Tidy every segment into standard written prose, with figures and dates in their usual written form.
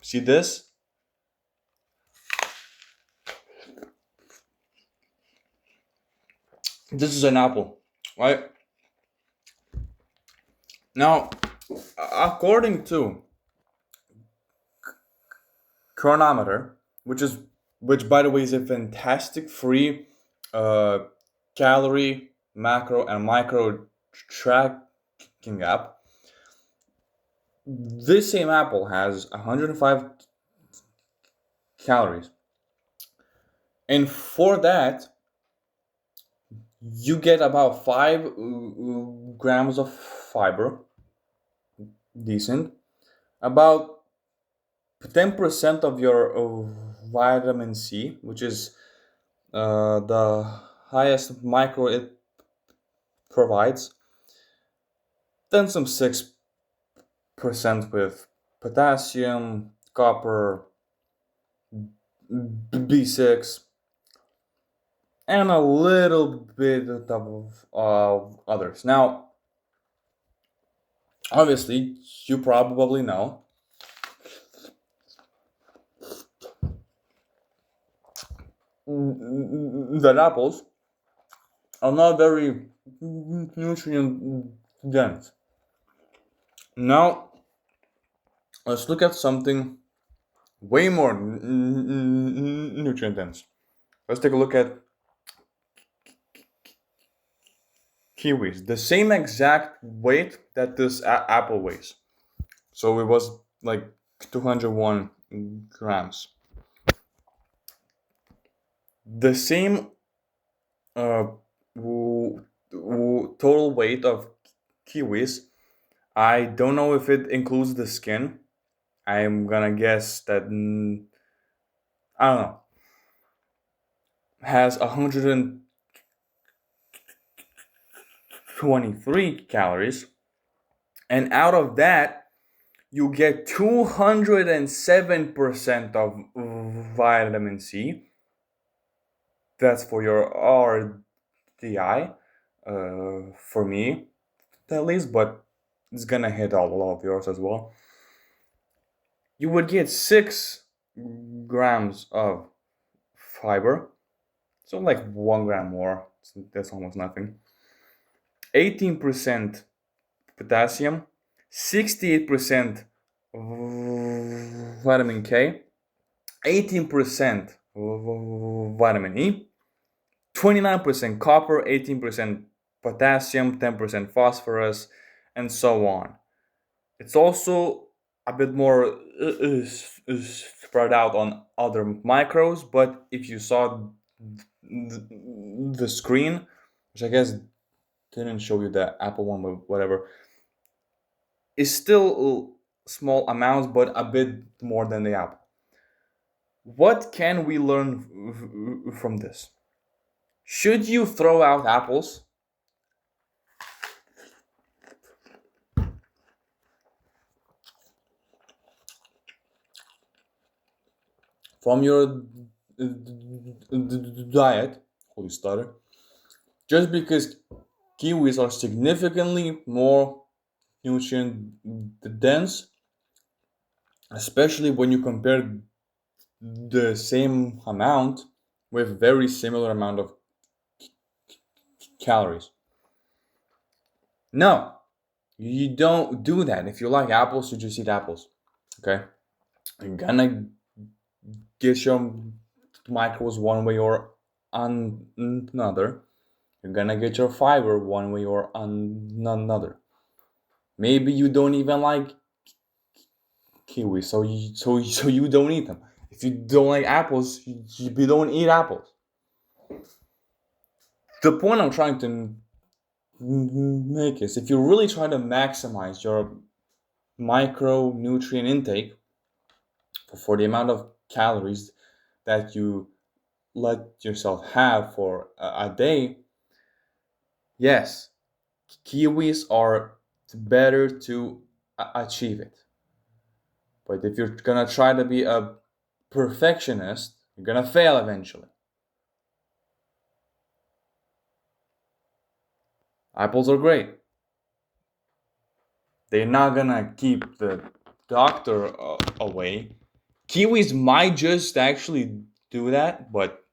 See this? This is an apple, right? Now, according to Chronometer, which by the way is a fantastic free uh, calorie, macro, and micro tracking app. This same apple has 105 calories, and for that you get about 5 grams of fiber, decent, about 10% of your vitamin C, which is the highest micro it provides, then some 6% with potassium, copper, B6, and a little bit of others. Now, obviously, you probably know that apples are not very nutrient dense. Now, let's look at something way more nutrient dense. Let's take a look at kiwis. The same exact weight that this apple weighs. So it was like 201 grams. The same total weight of kiwis. I don't know if it includes the skin. I'm gonna guess that I don't know. Has 123 calories, and out of that you get 207% of vitamin C. That's for your RDI, for me at least, but it's gonna hit all of yours as well. You would get 6 grams of fiber, so like 1 gram more. So that's almost nothing. 18% potassium, 68% vitamin K, 18% vitamin E, 29% copper, 18% potassium, 10% phosphorus, and so on. It's also a bit more spread out on other micros, but if you saw the screen, which I guess didn't show you the Apple one, but whatever, is still small amounts, but a bit more than the Apple. What can we learn from this? Should you throw out apples? From your diet, holy stutter, just because kiwis are significantly more nutrient dense, especially when you compare the same amount with very similar amount of calories. No, you don't do that. If you like apples, you just eat apples. Okay, you're gonna get your micros one way or another. You're gonna get your fiber one way or another. Maybe you don't even like kiwi, so you don't eat them. If you don't like apples, you don't eat apples. The point I'm trying to make is, if you really try to maximize your micronutrient intake for the amount of calories that you let yourself have for a day, yes, kiwis are better to achieve it. But if you're gonna try to be a perfectionist, you're gonna fail eventually. Apples are great. They're not gonna keep the doctor away. Kiwis might just actually do that, but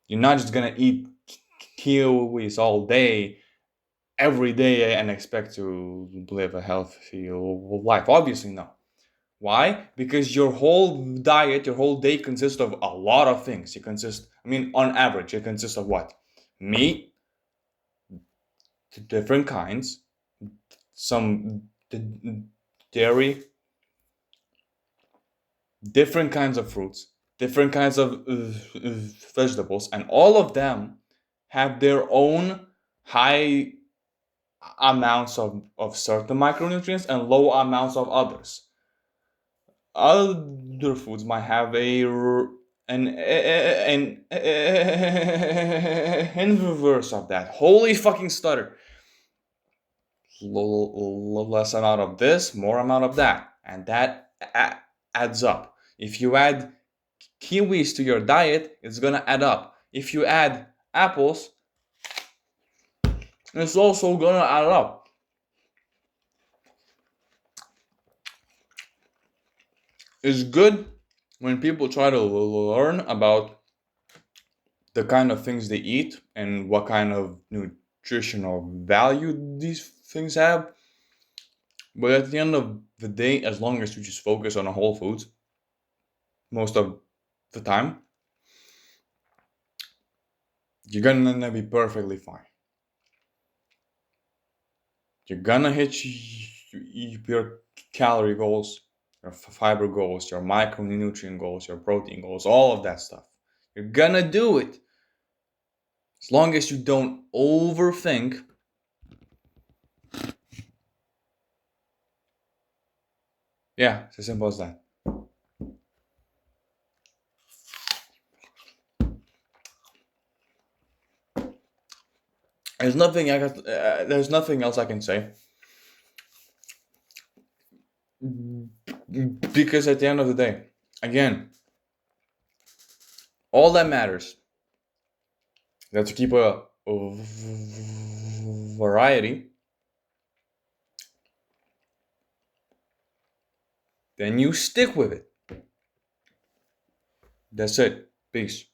you're not just gonna eat kiwis all day, every day, and expect to live a healthy life. Obviously, no. Why? Because your whole diet, your whole day consists of a lot of things. On average, it consists of what? Meat, different kinds, some dairy, different kinds of fruits, different kinds of vegetables, and all of them have their own high amounts of certain micronutrients and low amounts of others. Other foods might have an inverse of that. Holy fucking stutter. Less amount of this, more amount of that, and that adds up. If you add kiwis to your diet, it's gonna add up. If you add apples, it's also gonna add up. It's good when people try to learn about the kind of things they eat and what kind of nutritional value these things have. But at the end of the day, as long as you just focus on whole foods most of the time, you're gonna be perfectly fine. You're gonna hit your calorie goals, your fiber goals, your micronutrient goals, your protein goals, all of that stuff. You're gonna do it. As long as you don't overthink. Yeah, it's as simple as that. There's nothing else I can say. Because at the end of the day, again, all that matters is to keep a variety. Then you stick with it. That's it. Peace.